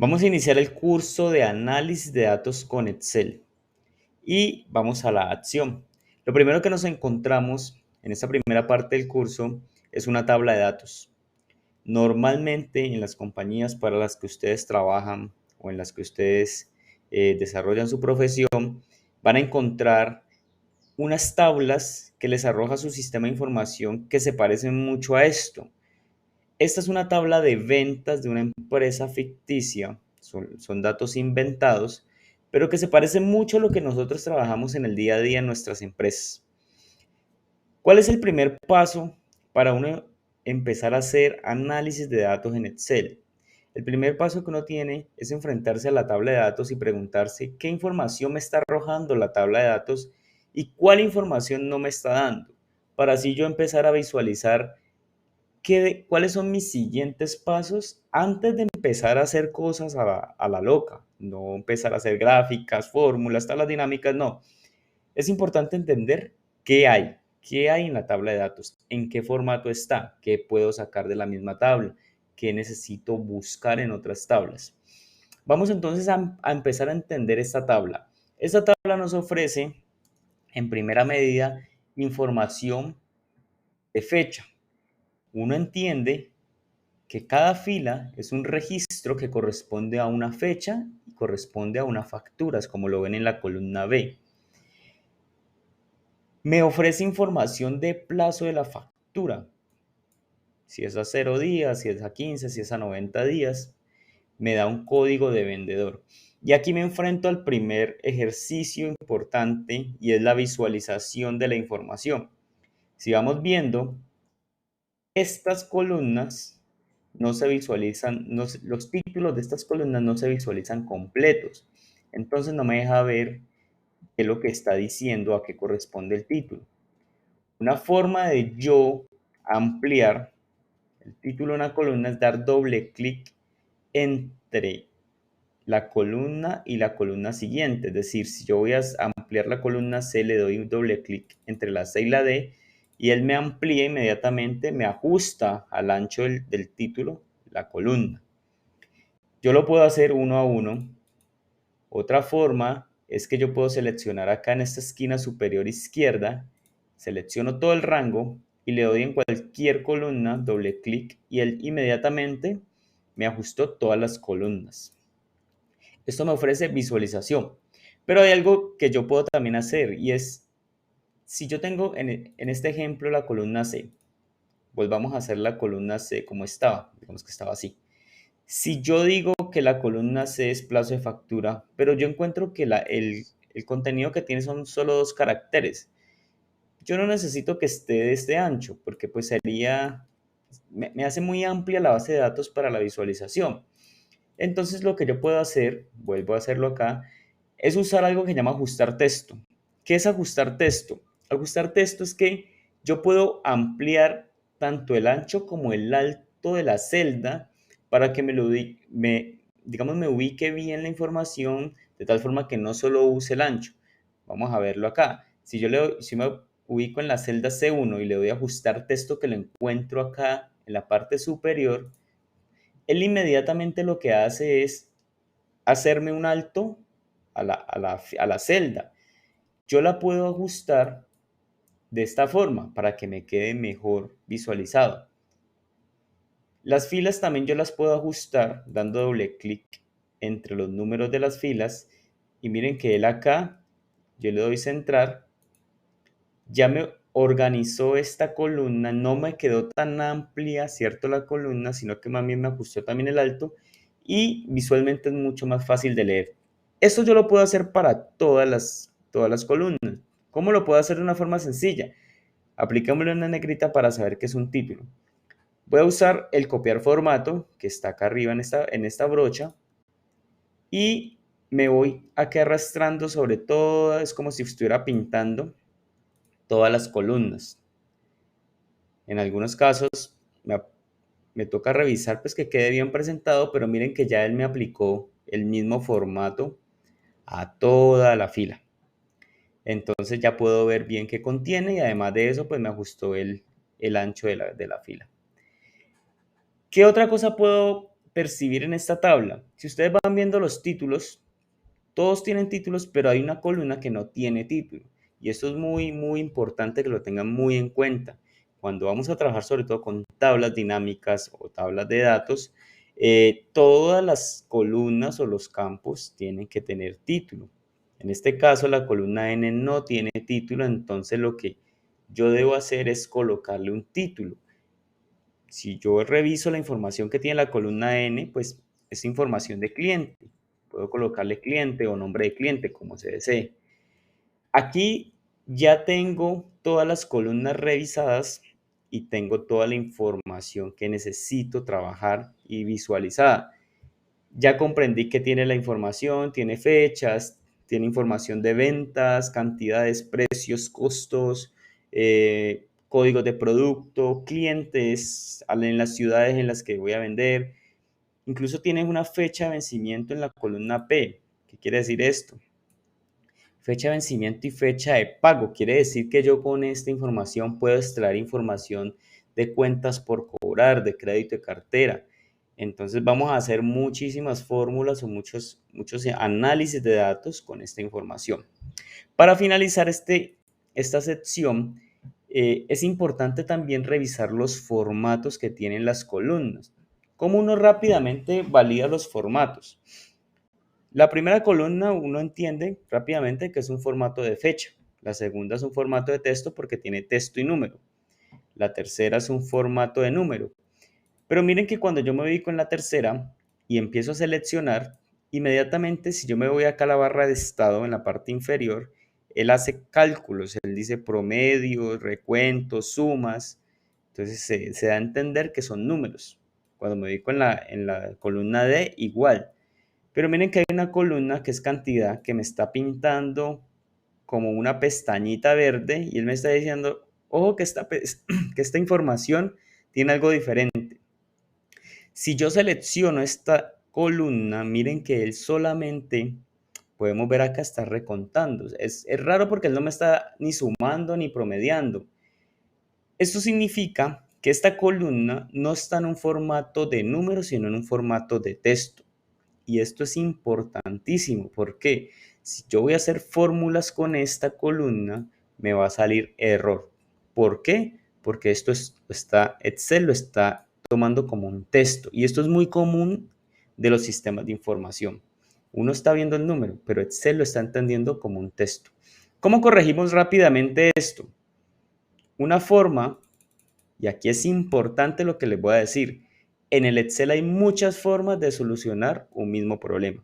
Vamos a iniciar el curso de análisis de datos con Excel y vamos a la acción. Lo primero que nos encontramos en esta primera parte del curso es una tabla de datos. Normalmente en las compañías para las que ustedes trabajan o en las que ustedes desarrollan su profesión, van a encontrar unas tablas que les arroja su sistema de información que se parecen mucho a esto. Esta es una tabla de ventas de una empresa ficticia, son datos inventados, pero que se parece mucho a lo que nosotros trabajamos en el día a día en nuestras empresas. ¿Cuál es el primer paso para uno empezar a hacer análisis de datos en Excel? El primer paso que uno tiene es enfrentarse a la tabla de datos y preguntarse qué información me está arrojando la tabla de datos y cuál información no me está dando, para así yo empezar a visualizar cuáles son mis siguientes pasos antes de empezar a hacer cosas a la loca. No empezar a hacer gráficas, fórmulas, tablas dinámicas, no. Es importante entender qué hay en la tabla de datos, en qué formato está, qué puedo sacar de la misma tabla, qué necesito buscar en otras tablas. Vamos entonces a empezar a entender esta tabla. Esta tabla nos ofrece, en primera medida, información de fecha. Uno entiende que cada fila es un registro que corresponde a una fecha y corresponde a una factura, como lo ven en la columna B. Me ofrece información de plazo de la factura, si es a 0 días, si es a 15, si es a 90 días, me da un código de vendedor. Y aquí me enfrento al primer ejercicio importante y es la visualización de la información. Si vamos viendo, estas columnas no se visualizan, los títulos de estas columnas no se visualizan completos. Entonces no me deja ver qué es lo que está diciendo, a qué corresponde el título. Una forma de yo ampliar el título de una columna es dar doble clic entre la columna y la columna siguiente. Es decir, si yo voy a ampliar la columna C, le doy un doble clic entre la C y la D y él me amplía inmediatamente, me ajusta al ancho del título la columna. Yo lo puedo hacer uno a uno. Otra forma es que yo puedo seleccionar acá en esta esquina superior izquierda, selecciono todo el rango y le doy en cualquier columna doble clic y él inmediatamente me ajustó todas las columnas. Esto me ofrece visualización, pero hay algo que yo puedo también hacer y es, si yo tengo en este ejemplo la columna C, volvamos a hacer la columna C como estaba, digamos que estaba así. Si yo digo que la columna C es plazo de factura, pero yo encuentro que el contenido que tiene son solo 2 caracteres, yo no necesito que esté de este ancho, porque pues me hace muy amplia la base de datos para la visualización. Entonces lo que yo puedo hacer, vuelvo a hacerlo acá, es usar algo que se llama ajustar texto. ¿Qué es ajustar texto? Ajustar texto es que yo puedo ampliar tanto el ancho como el alto de la celda para que digamos, me ubique bien la información de tal forma que no solo use el ancho. Vamos a verlo acá. Si me ubico en la celda C1 y le doy a ajustar texto que lo encuentro acá en la parte superior, él inmediatamente lo que hace es hacerme un alto a la celda. Yo la puedo ajustar de esta forma para que me quede mejor visualizado. Las filas también yo las puedo ajustar dando doble clic entre los números de las filas y miren que él acá, yo le doy centrar, ya me organizó esta columna, no me quedó tan amplia, ¿cierto? La columna, sino que más bien me ajustó también el alto y visualmente es mucho más fácil de leer. Esto yo lo puedo hacer para todas las columnas. ¿Cómo lo puedo hacer de una forma sencilla? Aplicámosle una negrita para saber qué es un título. Voy a usar el copiar formato, que está acá arriba en esta brocha, y me voy aquí arrastrando sobre todo, es como si estuviera pintando todas las columnas. En algunos casos me toca revisar pues que quede bien presentado, pero miren que ya él me aplicó el mismo formato a toda la fila. Entonces ya puedo ver bien qué contiene y además de eso pues me ajustó el ancho de la fila. ¿Qué otra cosa puedo percibir en esta tabla? Si ustedes van viendo los títulos, todos tienen títulos, pero hay una columna que no tiene título. Y esto es muy, muy importante que lo tengan muy en cuenta. Cuando vamos a trabajar sobre todo con tablas dinámicas o tablas de datos, todas las columnas o los campos tienen que tener título. En este caso, la columna N no tiene título, entonces lo que yo debo hacer es colocarle un título. Si yo reviso la información que tiene la columna N, pues es información de cliente. Puedo colocarle cliente o nombre de cliente, como se desee. Aquí ya tengo todas las columnas revisadas y tengo toda la información que necesito trabajar y visualizada. Ya comprendí que tiene la información, tiene fechas, tiene información de ventas, cantidades, precios, costos, códigos de producto, clientes en las ciudades en las que voy a vender. Incluso tiene una fecha de vencimiento en la columna P. ¿Qué quiere decir esto? Fecha de vencimiento y fecha de pago. Quiere decir que yo con esta información puedo extraer información de cuentas por cobrar, de crédito de cartera. Entonces vamos a hacer muchísimas fórmulas o muchos análisis de datos con esta información. Para finalizar esta sección, es importante también revisar los formatos que tienen las columnas. ¿Cómo uno rápidamente valida los formatos? La primera columna uno entiende rápidamente que es un formato de fecha. La segunda es un formato de texto porque tiene texto y número. La tercera es un formato de número. Pero miren que cuando yo me ubico en la tercera y empiezo a seleccionar, inmediatamente si yo me voy acá a la barra de estado en la parte inferior, él hace cálculos, él dice promedios, recuentos, sumas. Entonces se da a entender que son números. Cuando me ubico en la columna D, igual. Pero miren que hay una columna que es cantidad que me está pintando como una pestañita verde y él me está diciendo, ojo que que esta información tiene algo diferente. Si yo selecciono esta columna, miren que él solamente, podemos ver acá, está recontando. Es raro porque él no me está ni sumando ni promediando. Esto significa que esta columna no está en un formato de números, sino en un formato de texto. Y esto es importantísimo porque si yo voy a hacer fórmulas con esta columna, me va a salir error. ¿Por qué? Porque Excel lo está tomando como un texto. Y esto es muy común de los sistemas de información. Uno está viendo el número, pero Excel lo está entendiendo como un texto. ¿Cómo corregimos rápidamente esto? Una forma, y aquí es importante lo que les voy a decir, en el Excel hay muchas formas de solucionar un mismo problema.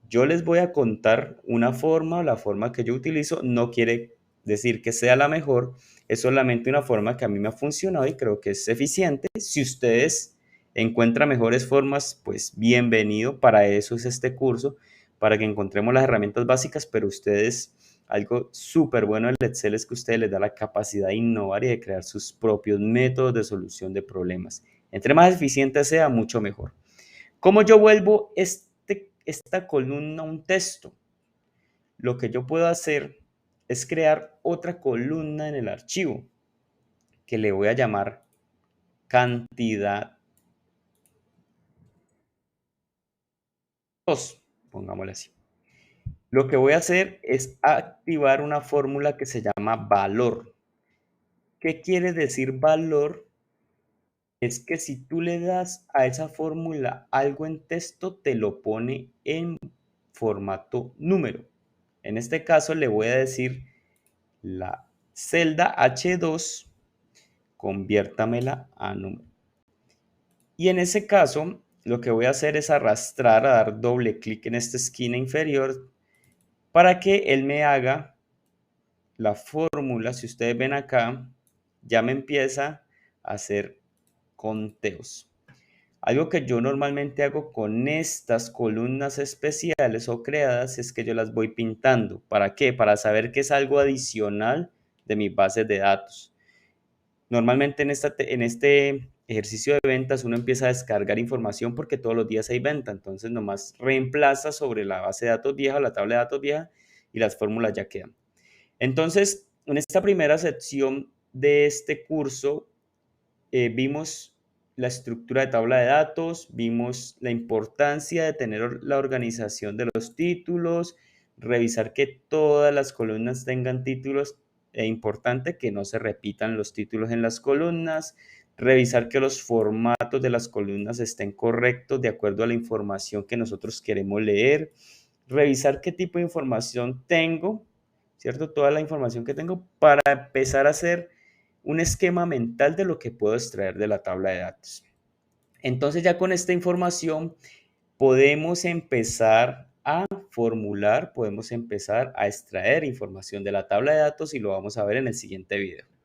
Yo les voy a contar una forma, la forma que yo utilizo no quiere decir que sea la mejor, es solamente una forma que a mí me ha funcionado y creo que es eficiente. Si ustedes encuentran mejores formas, pues bienvenido, para eso es este curso, para que encontremos las herramientas básicas, pero ustedes, algo súper bueno del Excel es que ustedes les da la capacidad de innovar y de crear sus propios métodos de solución de problemas. Entre más eficiente sea, mucho mejor. ¿Cómo yo vuelvo esta columna a un texto? Lo que yo puedo hacer es crear otra columna en el archivo que le voy a llamar cantidad 2, pongámosle así. Lo que voy a hacer es activar una fórmula que se llama valor. ¿Qué quiere decir valor? Es que si tú le das a esa fórmula algo en texto, te lo pone en formato número. En este caso le voy a decir la celda H2, conviértamela a número. Y en ese caso, lo que voy a hacer es arrastrar, a dar doble clic en esta esquina inferior para que él me haga la fórmula. Si ustedes ven acá, ya me empieza a hacer conteos. Algo que yo normalmente hago con estas columnas especiales o creadas es que yo las voy pintando. ¿Para qué? Para saber que es algo adicional de mis bases de datos. Normalmente en este ejercicio de ventas uno empieza a descargar información porque todos los días hay venta. Entonces nomás reemplaza sobre la base de datos vieja o la tabla de datos vieja y las fórmulas ya quedan. Entonces, en esta primera sección de este curso vimos la estructura de tabla de datos, vimos la importancia de tener la organización de los títulos, revisar que todas las columnas tengan títulos, e importante que no se repitan los títulos en las columnas, revisar que los formatos de las columnas estén correctos de acuerdo a la información que nosotros queremos leer, revisar qué tipo de información tengo, ¿cierto? Toda la información que tengo para empezar a hacer un esquema mental de lo que puedo extraer de la tabla de datos. Entonces ya con esta información podemos empezar a formular, podemos empezar a extraer información de la tabla de datos y lo vamos a ver en el siguiente video.